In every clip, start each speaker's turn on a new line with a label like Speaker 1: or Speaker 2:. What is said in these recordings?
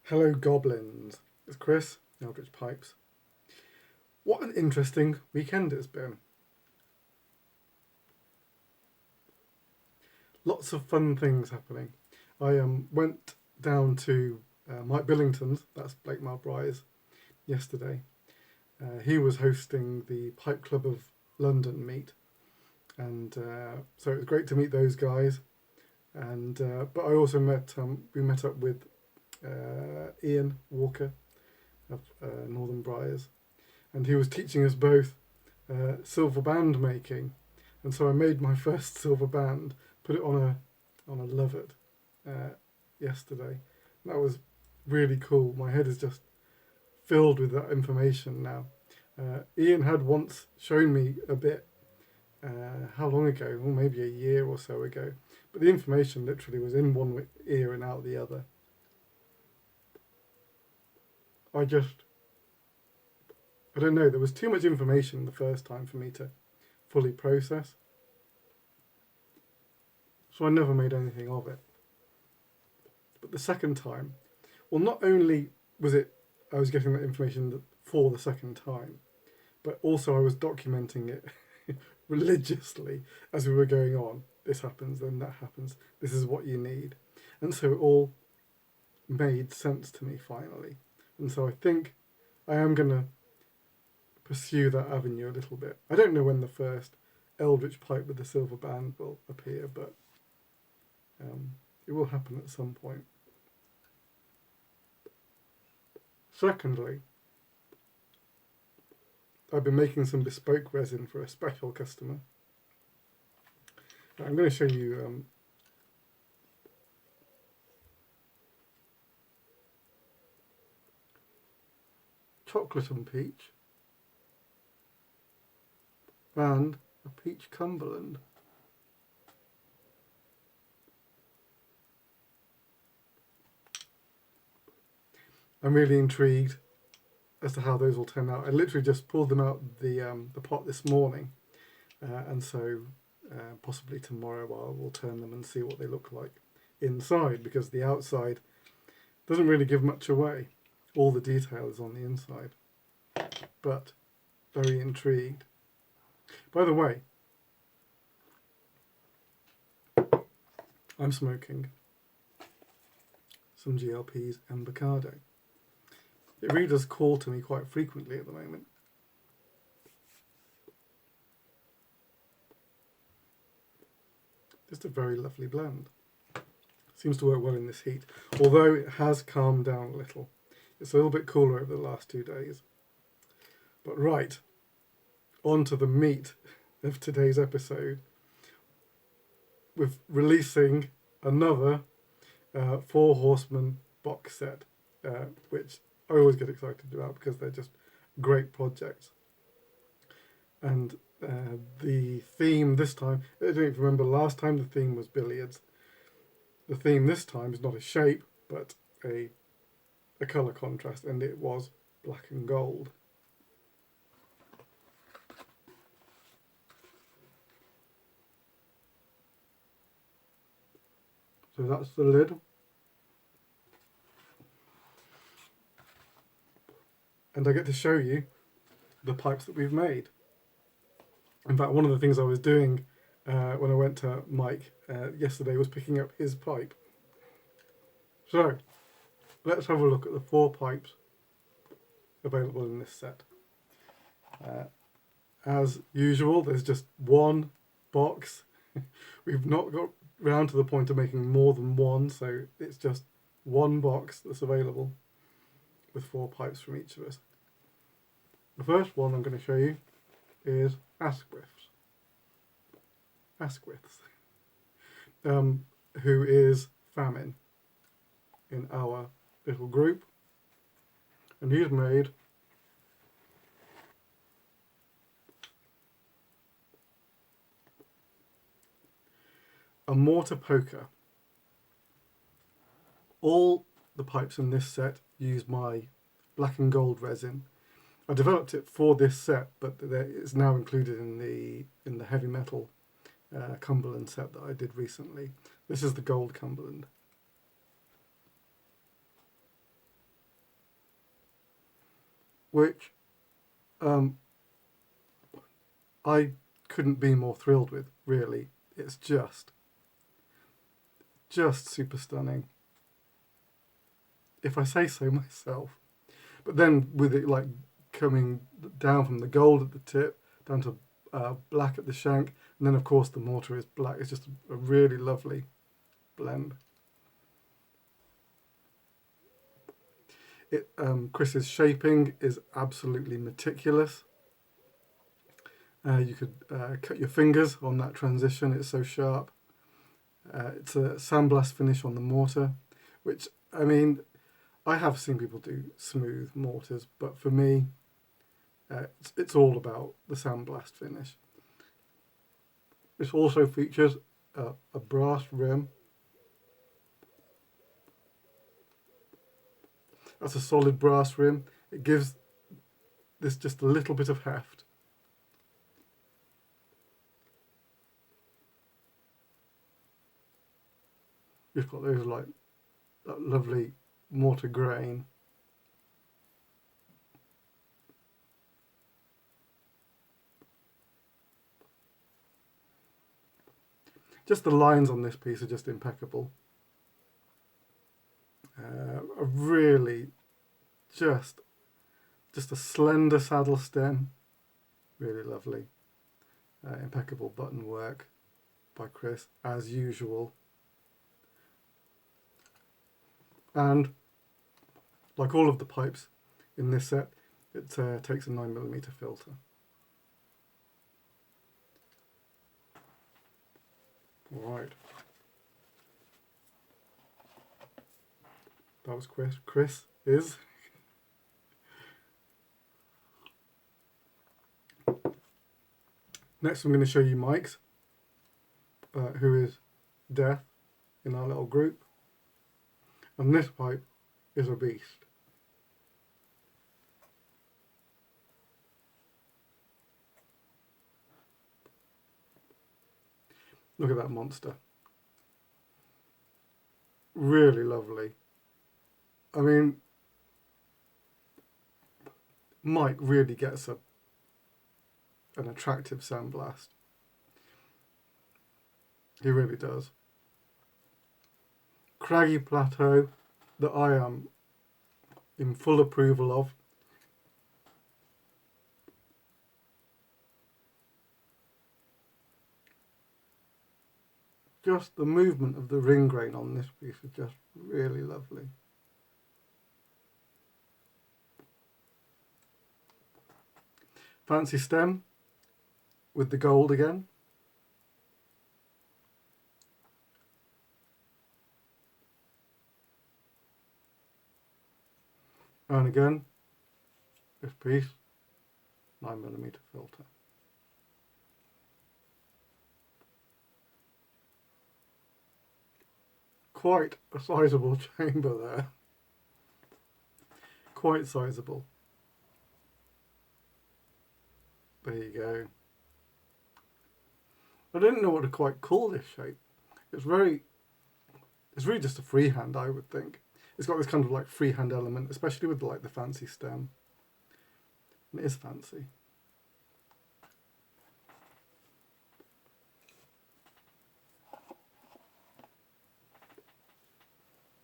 Speaker 1: Hello goblins, it's Chris, Eldritch Pipes. What an interesting weekend it's been. Lots of fun things happening. I went down to Mike Billington's, that's Blake Malbry's, yesterday. He was hosting the Pipe Club of London meet, and so it was great to meet those guys. And but I also we met up with Ian Walker of Northern Briars, and he was teaching us both silver band making, and so I made my first silver band, put it on a Lovett yesterday. That was really cool. My head is just filled with that information now. Ian had once shown me a bit. How long ago? Well, maybe a year or so ago. But the information literally was in one ear and out the other. I don't know, there was too much information the first time for me to fully process. So I never made anything of it. But the second time, well, not only was I was getting that information for the second time, but also I was documenting it religiously as we were going on. This happens, then that happens. This is what you need. And so it all made sense to me finally. And so I think I am going to pursue that avenue a little bit. I don't know when the first Eldritch pipe with the silver band will appear, but it will happen at some point. Secondly, I've been making some bespoke resin for a special customer. I'm going to show you chocolate and peach and a peach Cumberland. I'm really intrigued as to how those will turn out. I literally just pulled them out the pot this morning, and so possibly tomorrow I will turn them and see what they look like inside, because the outside doesn't really give much away. All the detail is on the inside, but very intrigued. By the way, I'm smoking some GLP's and Bacardo. It really does call to me quite frequently at the moment. Just a very lovely blend. Seems to work well in this heat, although it has calmed down a little. It's a little bit cooler over the last 2 days. But right, on to the meat of today's episode. We're releasing another 4 Horsemen box set, which I always get excited about because they're just great projects. And the theme this time, I don't even remember last time the theme was billiards. The theme this time is not a shape, but a colour contrast, and it was black and gold. So that's the lid. And I get to show you the pipes that we've made. In fact, one of the things I was doing when I went to Mike yesterday was picking up his pipe. So let's have a look at the 4 pipes available in this set. As usual, there's just one box. We've not got round to the point of making more than one, so it's just one box that's available with 4 pipes from each of us. The first one I'm going to show you is Asquith's, who is Famine in our little group, and he's made a mortar poker. All the pipes in this set use my black and gold resin. I developed it for this set, but it's now included in the heavy metal Cumberland set that I did recently. This is the gold Cumberland. which I couldn't be more thrilled with, really. It's just super stunning, if I say so myself. But then with it like coming down from the gold at the tip down to black at the shank, and then of course the mortar is black. It's just a really lovely blend. Chris's shaping is absolutely meticulous. You could cut your fingers on that transition, it's so sharp. It's a sandblast finish on the mortar, which, I mean, I have seen people do smooth mortars, but for me, it's all about the sandblast finish. This also features a brass rim. That's a solid brass rim. It gives this just a little bit of heft. You've got those like that lovely mortar grain. Just the lines on this piece are just impeccable. A really just a slender saddle stem, really lovely. Impeccable button work by Chris, as usual. And like all of the pipes in this set, it takes a 9mm filter. Right. That was Chris. Chris is. Next I'm going to show you Mike's, who is Death in our little group. And this pipe is a beast. Look at that monster. Really lovely. I mean, Mike really gets an attractive sandblast. He really does. Craggy plateau that I am in full approval of. Just the movement of the ring grain on this piece is just really lovely. Fancy stem with the gold again. And again, this piece, 9mm filter. Quite a sizable chamber there. Quite sizable. There you go. I didn't know what to quite call this shape. It's really just a freehand, I would think. It's got this kind of like freehand element, especially with like the fancy stem. And it is fancy.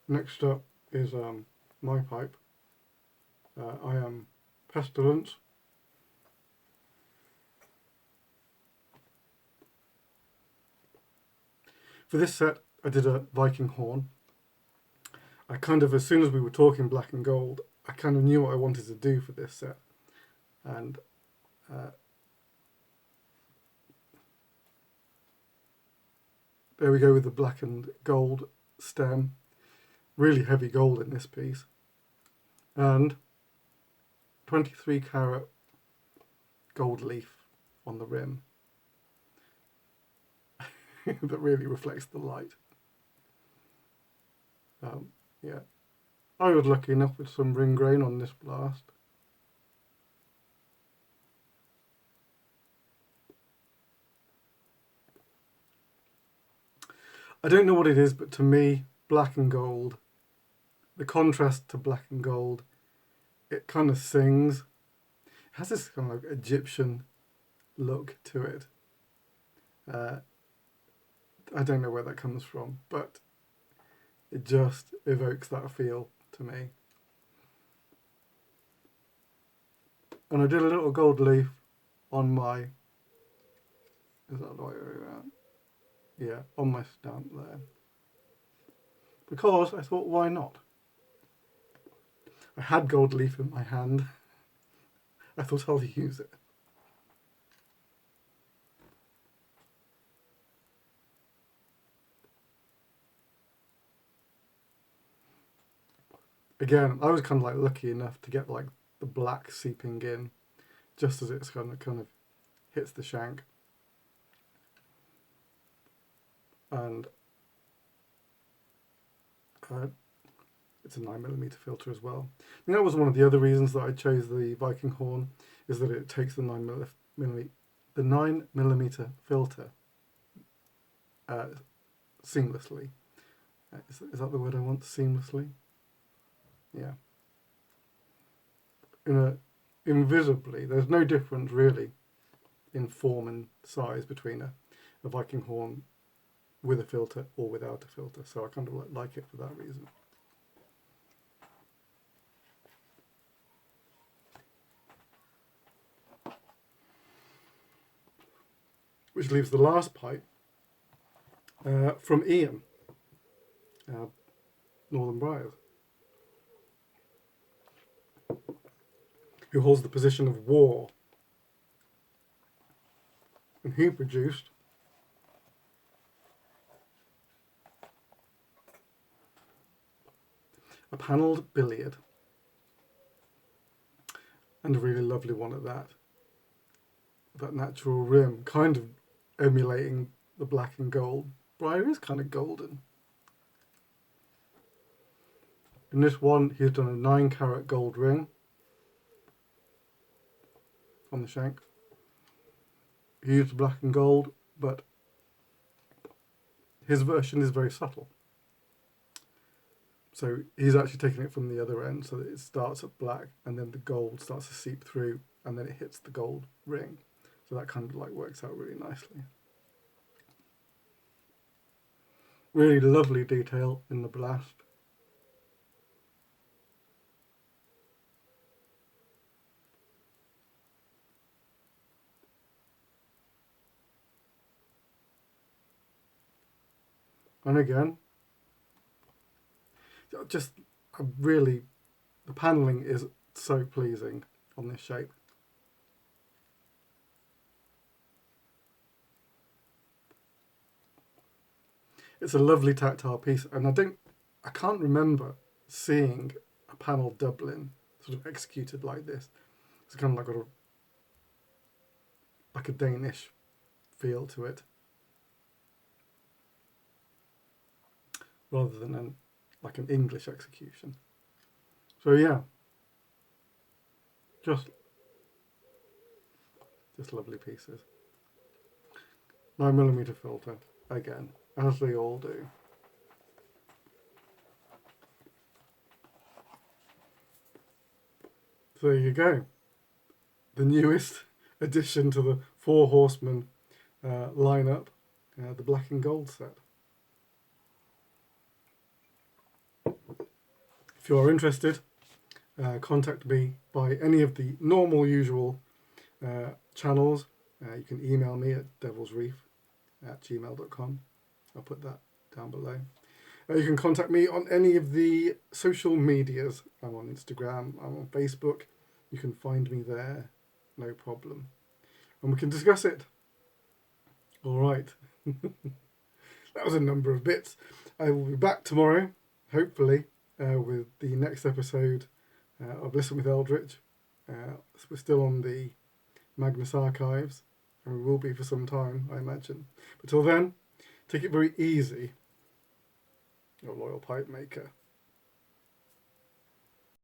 Speaker 1: Next up is my pipe. I am Pestilence. For this set, I did a Viking horn. I kind of, as soon as we were talking black and gold, I kind of knew what I wanted to do for this set. And there we go with the black and gold stem. Really heavy gold in this piece. And 23 carat gold leaf on the rim that really reflects the light. Yeah, I was lucky enough with some ring grain on this blast. I don't know what it is, but to me, black and gold, the contrast to black and gold, it kind of sings. has this kind of like Egyptian look to it. I don't know where that comes from, but it just evokes that feel to me. And I did a little gold leaf on my, is that the right way around? Yeah, on my stamp there. Because I thought, why not? I had gold leaf in my hand. I thought I'll use it. Again, I was kind of like lucky enough to get like the black seeping in just as it's kind of hits the shank. And it's a 9mm filter as well. I mean, that was one of the other reasons that I chose the Viking horn, is that it takes the 9mm filter seamlessly. Is that the word I want? Seamlessly? Yeah. Invisibly, there's no difference really in form and size between a Viking horn with a filter or without a filter, so I kind of like it for that reason. Which leaves the last pipe from Ian, Northern Briars, who holds the position of War. And he produced a panelled billiard, and a really lovely one at that. That natural rim, kind of emulating the black and gold. Briar is kind of golden. In this one, he's done a 9-carat gold ring on the shank. He used black and gold, but his version is very subtle. So he's actually taking it from the other end, so that it starts at black and then the gold starts to seep through and then it hits the gold ring. So that kind of like works out really nicely. Really lovely detail in the blast. And again, just really, the panelling is so pleasing on this shape. It's a lovely tactile piece, and I can't remember seeing a panel Dublin sort of executed like this. It's kind of like got like a Danish feel to it, rather than like an English execution. So yeah, just lovely pieces. 9mm filter again, as they all do. So there you go, the newest addition to the Four Horsemen lineup, the black and gold set. If you are interested, contact me by any of the normal usual channels. You can email me at devilsreef@gmail.com. I'll put that down below. You can contact me on any of the social medias. I'm on Instagram, I'm on Facebook. You can find me there, no problem. And we can discuss it. All right. That was a number of bits. I will be back tomorrow, hopefully, with the next episode of Listen with Eldritch. We're still on the Magnus Archives, and we will be for some time, I imagine. But till then, take it very easy, your loyal pipe maker.